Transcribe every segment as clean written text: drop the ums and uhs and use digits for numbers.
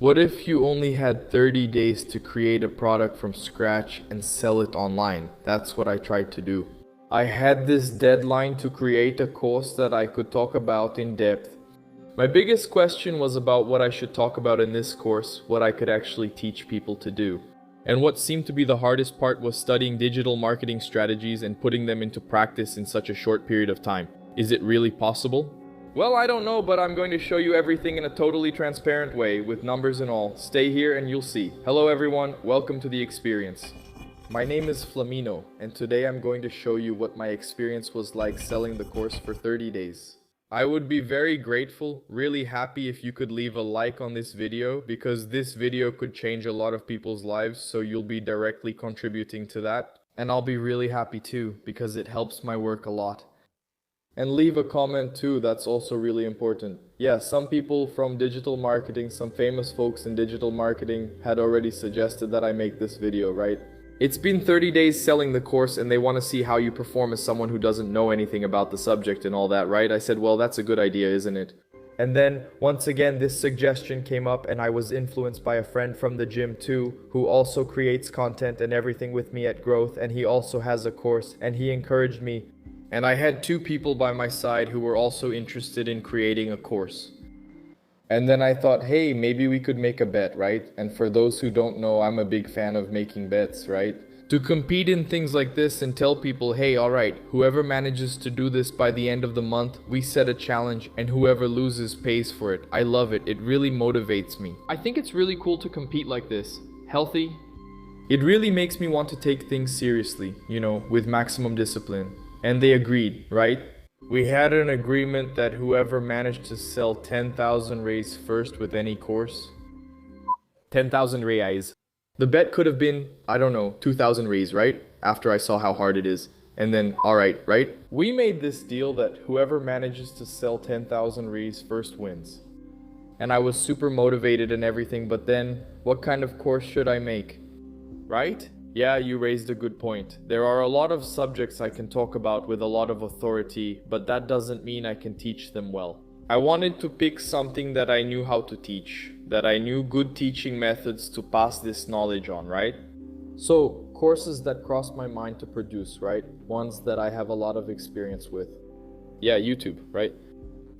What if you only had 30 days to create a product from scratch and sell it online? That's what I tried to do. I had this deadline to create a course that I could talk about in depth. My biggest question was about what I should talk about in this course, what I could actually teach people to do. And what seemed to be the hardest part was studying digital marketing strategies and putting them into practice in such a short period of time. Is it really possible? Well, I don't know, but I'm going to show you everything in a totally transparent way, with numbers and all. Stay here and you'll see. Hello everyone, welcome to the experience. My name is Flamino, and today I'm going to show you what my experience was like selling the course for 30 days. I would be very grateful, really happy if you could leave a like on this video, because this video could change a lot of people's lives, so you'll be directly contributing to that. And I'll be really happy too, because it helps my work a lot. And leave a comment too, that's also really important. Yeah, some people from digital marketing, some famous folks in digital marketing had already suggested that I make this video, right? It's been 30 days selling the course and they want to see how you perform as someone who doesn't know anything about the subject and all that, right? I said, well, that's a good idea, isn't it? And then, once again, this suggestion came up and I was influenced by a friend from the gym too, who also creates content and everything with me at Growth, and he also has a course, and he encouraged me. And I had two people by my side who were also interested in creating a course. And then I thought, hey, maybe we could make a bet, right? And for those who don't know, I'm a big fan of making bets, right? To compete in things like this and tell people, hey, alright, whoever manages to do this by the end of the month, we set a challenge, and whoever loses pays for it. I love it. It really motivates me. I think it's really cool to compete like this. Healthy. It really makes me want to take things seriously, with maximum discipline. And they agreed, right? We had an agreement that whoever managed to sell 10,000 rays first with any course. 10,000 rays. The bet could have been, I don't know, 2,000 rays, right? After I saw how hard it is. And then, alright, right? We made this deal that whoever manages to sell 10,000 rays first wins. And I was super motivated and everything, but then, what kind of course should I make? Right? Yeah, you raised a good point. There are a lot of subjects I can talk about with a lot of authority, but that doesn't mean I can teach them well. I wanted to pick something that I knew how to teach, that I knew good teaching methods to pass this knowledge on, right? So, courses that crossed my mind to produce, right? Ones that I have a lot of experience with. Yeah, YouTube, right?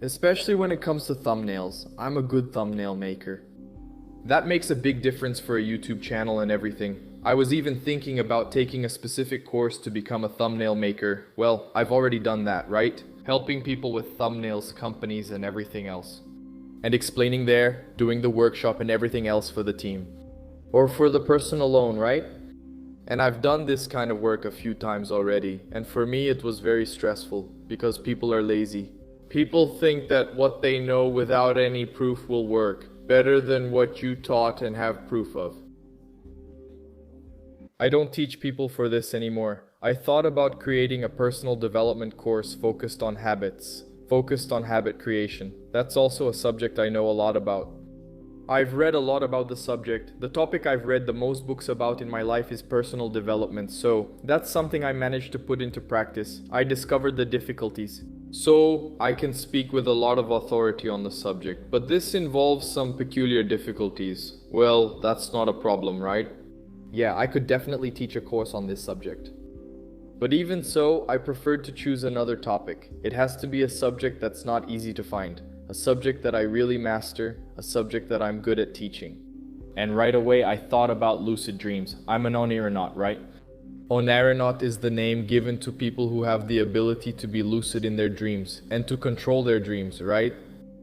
Especially when it comes to thumbnails. I'm a good thumbnail maker. That makes a big difference for a YouTube channel and everything. I was even thinking about taking a specific course to become a thumbnail maker. Well, I've already done that, right? Helping people with thumbnails, companies, and everything else. And explaining there, doing the workshop and everything else for the team. Or for the person alone, right? And I've done this kind of work a few times already, and for me it was very stressful, because people are lazy. People think that what they know without any proof will work, better than what you taught and have proof of. I don't teach people for this anymore. I thought about creating a personal development course focused on habits, focused on habit creation. That's also a subject I know a lot about. I've read a lot about the subject. The topic I've read the most books about in my life is personal development, so that's something I managed to put into practice. I discovered the difficulties. So I can speak with a lot of authority on the subject, but this involves some peculiar difficulties. Well, that's not a problem, right? Yeah, I could definitely teach a course on this subject. But even so, I preferred to choose another topic. It has to be a subject that's not easy to find, a subject that I really master, a subject that I'm good at teaching. And right away I thought about lucid dreams. I'm an oneironaut, right? Oneironaut is the name given to people who have the ability to be lucid in their dreams and to control their dreams, right?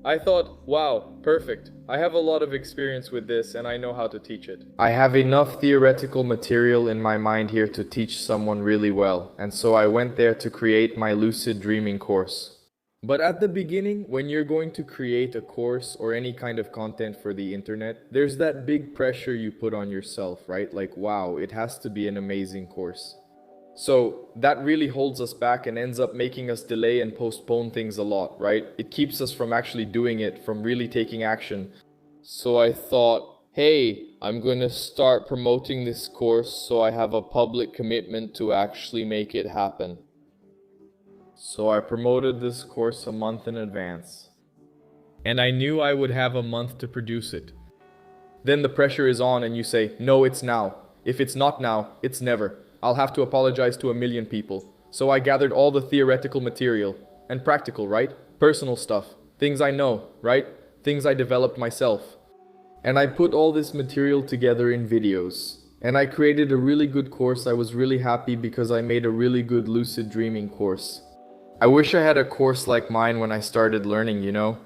I thought, wow, perfect. I have a lot of experience with this and I know how to teach it. I have enough theoretical material in my mind here to teach someone really well, and so I went there to create my lucid dreaming course. But at the beginning, when you're going to create a course or any kind of content for the internet, there's that big pressure you put on yourself, right? Like, wow, it has to be an amazing course. So that really holds us back and ends up making us delay and postpone things a lot, right? It keeps us from actually doing it, from really taking action. So I thought, hey, I'm going to start promoting this course so I have a public commitment to actually make it happen. So I promoted this course a month in advance. And I knew I would have a month to produce it. Then the pressure is on and you say, no, it's now. If it's not now, it's never. I'll have to apologize to a million people. So I gathered all the theoretical material. And practical, right? Personal stuff. Things I know, right? Things I developed myself. And I put all this material together in videos. And I created a really good course. I was really happy because I made a really good lucid dreaming course. I wish I had a course like mine when I started learning, you know?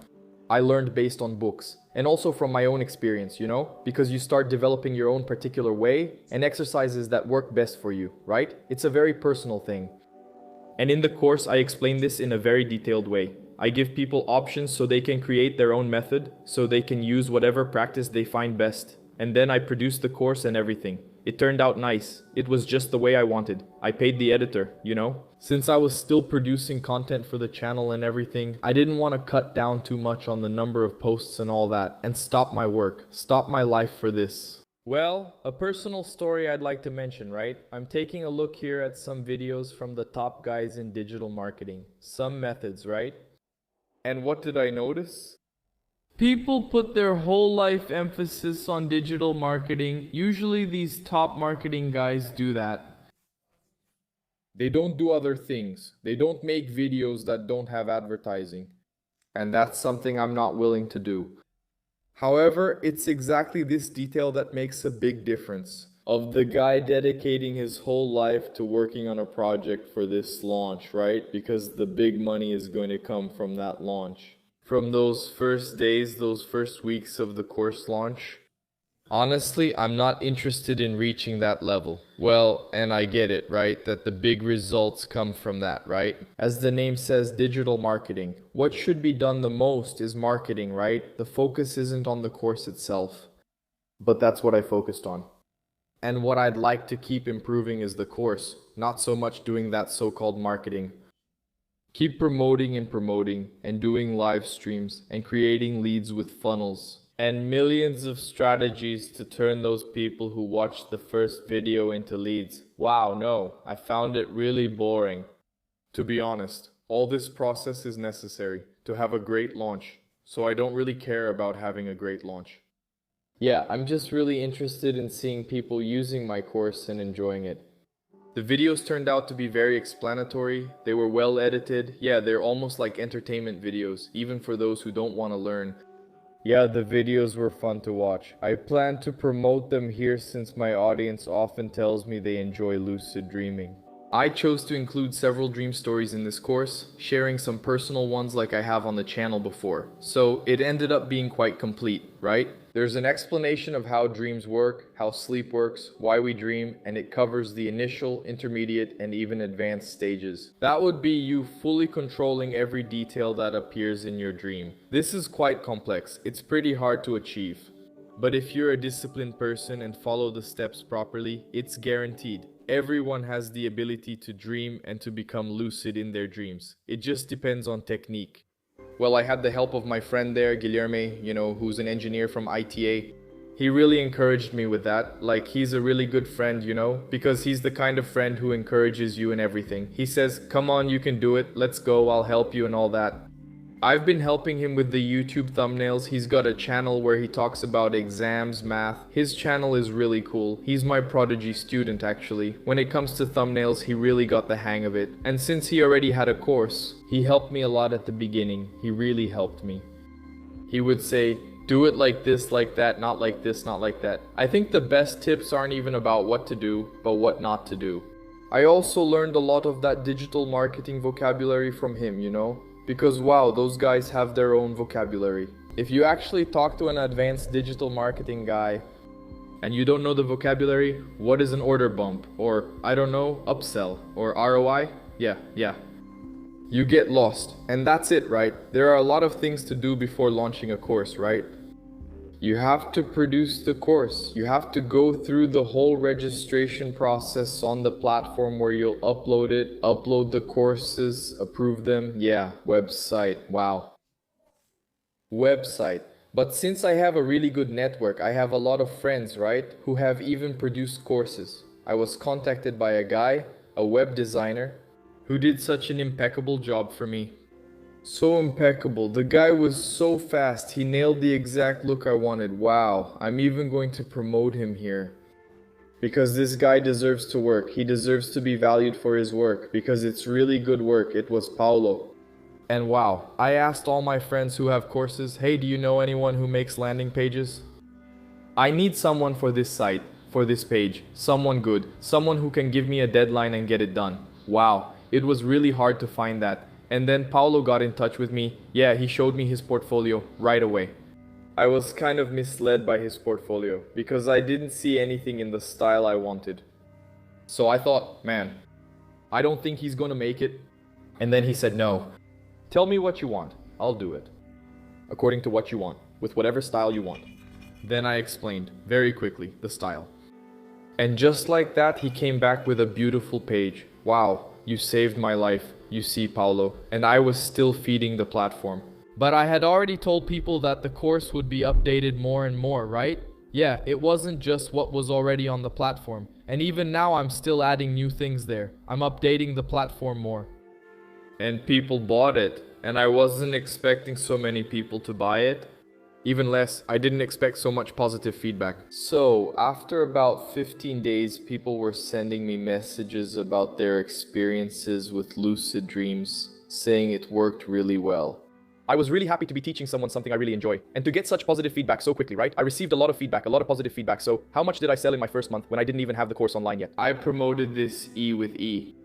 I learned based on books and also from my own experience, you know? Because you start developing your own particular way and exercises that work best for you, right? It's a very personal thing. And in the course, I explain this in a very detailed way. I give people options so they can create their own method, so they can use whatever practice they find best. And then I produced the course and everything. It turned out nice. It was just the way I wanted. I paid the editor, you know? Since I was still producing content for the channel and everything, I didn't want to cut down too much on the number of posts and all that, and stop my work, stop my life for this. Well, a personal story I'd like to mention, right? I'm taking a look here at some videos from the top guys in digital marketing. Some methods, right? And what did I notice? People put their whole life emphasis on digital marketing. Usually these top marketing guys do that. They don't do other things. They don't make videos that don't have advertising. And that's something I'm not willing to do. However, it's exactly this detail that makes a big difference. Of the guy dedicating his whole life to working on a project for this launch, right? Because the big money is going to come from that launch. From those first days, those first weeks of the course launch. Honestly, I'm not interested in reaching that level. Well, and I get it, right? That the big results come from that, right? As the name says, digital marketing. What should be done the most is marketing, right? The focus isn't on the course itself. But that's what I focused on. And what I'd like to keep improving is the course, not so much doing that so-called marketing. Keep promoting and doing live streams and creating leads with funnels. And millions of strategies to turn those people who watched the first video into leads. Wow, no, I found it really boring. To be honest, all this process is necessary to have a great launch, so I don't really care about having a great launch. Yeah, I'm just really interested in seeing people using my course and enjoying it. The videos turned out to be very explanatory, they were well edited. Yeah, they're almost like entertainment videos, even for those who don't want to learn. Yeah, the videos were fun to watch. I plan to promote them here since my audience often tells me they enjoy lucid dreaming. I chose to include several dream stories in this course, sharing some personal ones like I have on the channel before. So it ended up being quite complete, right? There's an explanation of how dreams work, how sleep works, why we dream, and it covers the initial, intermediate, and even advanced stages. That would be you fully controlling every detail that appears in your dream. This is quite complex. It's pretty hard to achieve. But if you're a disciplined person and follow the steps properly, it's guaranteed. Everyone has the ability to dream and to become lucid in their dreams. It just depends on technique. Well, I had the help of my friend there, Guilherme, who's an engineer from ITA. He really encouraged me with that. Like, he's a really good friend, because he's the kind of friend who encourages you in everything. He says, come on, you can do it, let's go, I'll help you and all that. I've been helping him with the YouTube thumbnails. He's got a channel where he talks about exams, math. His channel is really cool. He's my prodigy student actually. When it comes to thumbnails, he really got the hang of it. And since he already had a course, he helped me a lot at the beginning. He really helped me. He would say, do it like this, like that, not like this, not like that. I think the best tips aren't even about what to do, but what not to do. I also learned a lot of that digital marketing vocabulary from him, Because wow, those guys have their own vocabulary. If you actually talk to an advanced digital marketing guy and you don't know the vocabulary, what is an order bump? Or, I don't know, upsell? Or ROI? Yeah. You get lost. And that's it, right? There are a lot of things to do before launching a course, right? You have to produce the course. You have to go through the whole registration process on the platform where you'll upload it, upload the courses, approve them. Yeah, website. Wow. Website. But since I have a really good network, I have a lot of friends, right, who have even produced courses. I was contacted by a guy, a web designer, who did such an impeccable job for me. So impeccable. The guy was so fast. He nailed the exact look I wanted. Wow. I'm even going to promote him here. Because this guy deserves to work. He deserves to be valued for his work. Because it's really good work. It was Paulo. And wow, I asked all my friends who have courses, hey, do you know anyone who makes landing pages? I need someone for this site, for this page. Someone good. Someone who can give me a deadline and get it done. Wow, it was really hard to find that. And then Paulo got in touch with me. Yeah, he showed me his portfolio right away. I was kind of misled by his portfolio because I didn't see anything in the style I wanted. So I thought, man, I don't think he's gonna make it. And then he said, no, tell me what you want. I'll do it. According to what you want, with whatever style you want. Then I explained, very quickly, the style. And just like that, he came back with a beautiful page. Wow, you saved my life, you see, Paulo. And I was still feeding the platform. But I had already told people that the course would be updated more and more, right? Yeah, it wasn't just what was already on the platform. And even now I'm still adding new things there. I'm updating the platform more. And people bought it. And I wasn't expecting so many people to buy it. Even less, I didn't expect so much positive feedback. So, after about 15 days, people were sending me messages about their experiences with lucid dreams, saying it worked really well. I was really happy to be teaching someone something I really enjoy, and to get such positive feedback so quickly, right? I received a lot of feedback, a lot of positive feedback, so how much did I sell in my first month when I didn't even have the course online yet? I promoted this E with E.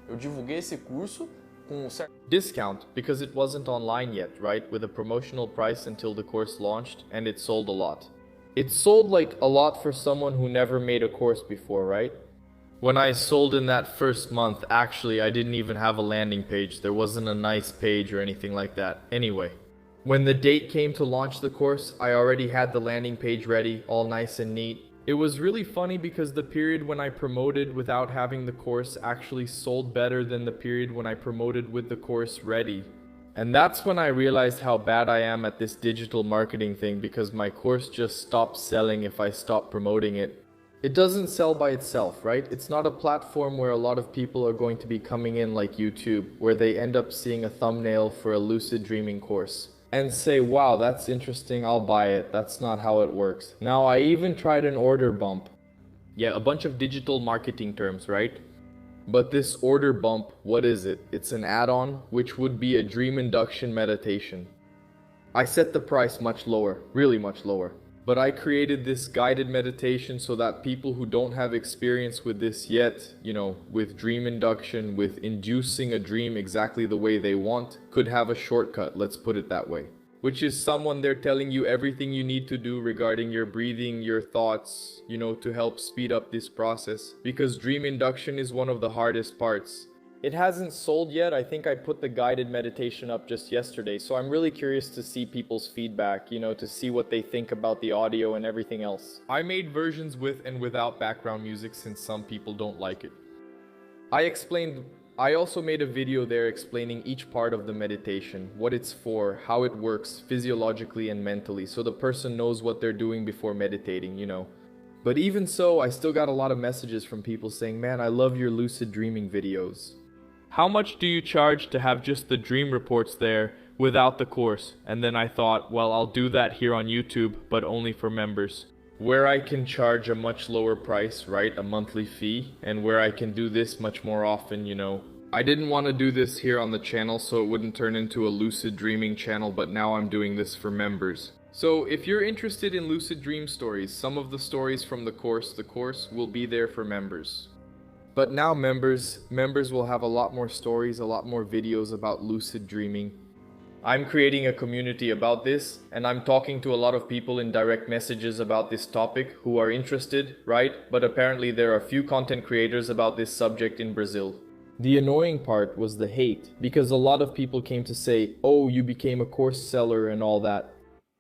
Eu divulguei esse curso com um certo discount because it wasn't online yet, right? With a promotional price until the course launched, and it sold a lot. It sold like a lot for someone who never made a course before, right? When I sold in that first month, actually, I didn't even have a landing page. There wasn't a nice page or anything like that. Anyway, when the date came to launch the course, I already had the landing page ready, all nice and neat. It was really funny because the period when I promoted without having the course actually sold better than the period when I promoted with the course ready. And that's when I realized how bad I am at this digital marketing thing, because my course just stopped selling if I stopped promoting it. It doesn't sell by itself, right? It's not a platform where a lot of people are going to be coming in like YouTube, where they end up seeing a thumbnail for a lucid dreaming course and say, wow, that's interesting, I'll buy it. That's not how it works. Now, I even tried an order bump. Yeah, a bunch of digital marketing terms, right? But this order bump, what is it? It's an add-on, which would be a dream induction meditation. I set the price much lower, really much lower. But I created this guided meditation so that people who don't have experience with this yet, with dream induction, with inducing a dream exactly the way they want, could have a shortcut, let's put it that way. Which is someone there telling you everything you need to do regarding your breathing, your thoughts, to help speed up this process. Because dream induction is one of the hardest parts. It hasn't sold yet. I think I put the guided meditation up just yesterday, so I'm really curious to see people's feedback, to see what they think about the audio and everything else. I made versions with and without background music since some people don't like it. I also made a video there explaining each part of the meditation, what it's for, how it works physiologically and mentally, so the person knows what they're doing before meditating, But even so, I still got a lot of messages from people saying, man, I love your lucid dreaming videos. How much do you charge to have just the dream reports there without the course? And then I thought, well, I'll do that here on YouTube, but only for members. Where I can charge a much lower price, right? A monthly fee, and where I can do this much more often, I didn't want to do this here on the channel so it wouldn't turn into a lucid dreaming channel, but now I'm doing this for members. So if you're interested in lucid dream stories, some of the stories from the course will be there for members. But now members will have a lot more stories, a lot more videos about lucid dreaming. I'm creating a community about this, and I'm talking to a lot of people in direct messages about this topic who are interested, right? But apparently there are few content creators about this subject in Brazil. The annoying part was the hate, because a lot of people came to say, oh, you became a course seller and all that.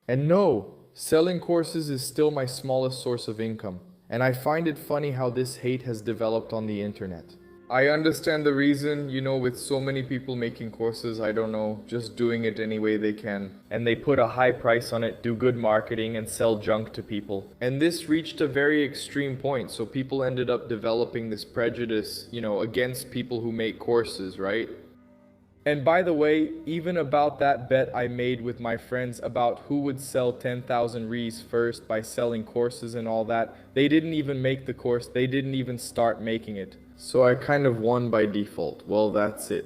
And no, selling courses is still my smallest source of income. And I find it funny how this hate has developed on the internet. I understand the reason, with so many people making courses, I don't know, just doing it any way they can. And they put a high price on it, do good marketing, and sell junk to people. And this reached a very extreme point, so people ended up developing this prejudice, against people who make courses, right? And by the way, even about that bet I made with my friends about who would sell 10,000 Rees first by selling courses and all that, they didn't even make the course, they didn't even start making it. So I kind of won by default. Well, that's it.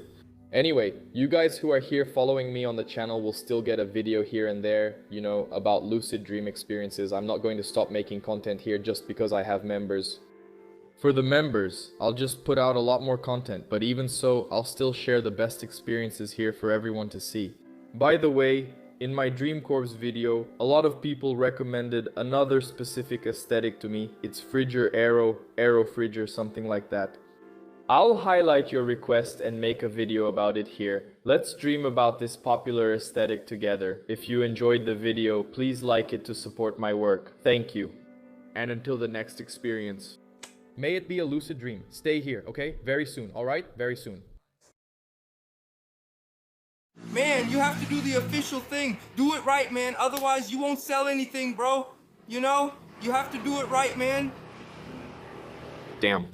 Anyway, you guys who are here following me on the channel will still get a video here and there, about lucid dream experiences. I'm not going to stop making content here just because I have members. For the members, I'll just put out a lot more content, but even so, I'll still share the best experiences here for everyone to see. By the way, in my Dream Corps video, a lot of people recommended another specific aesthetic to me. It's Fridger Aero Fridger, something like that. I'll highlight your request and make a video about it here. Let's dream about this popular aesthetic together. If you enjoyed the video, please like it to support my work. Thank you. And until the next experience. May it be a lucid dream. Stay here, okay? Very soon, alright? Very soon. Man, you have to do the official thing. Do it right, man. Otherwise, you won't sell anything, bro. You have to do it right, man. Damn.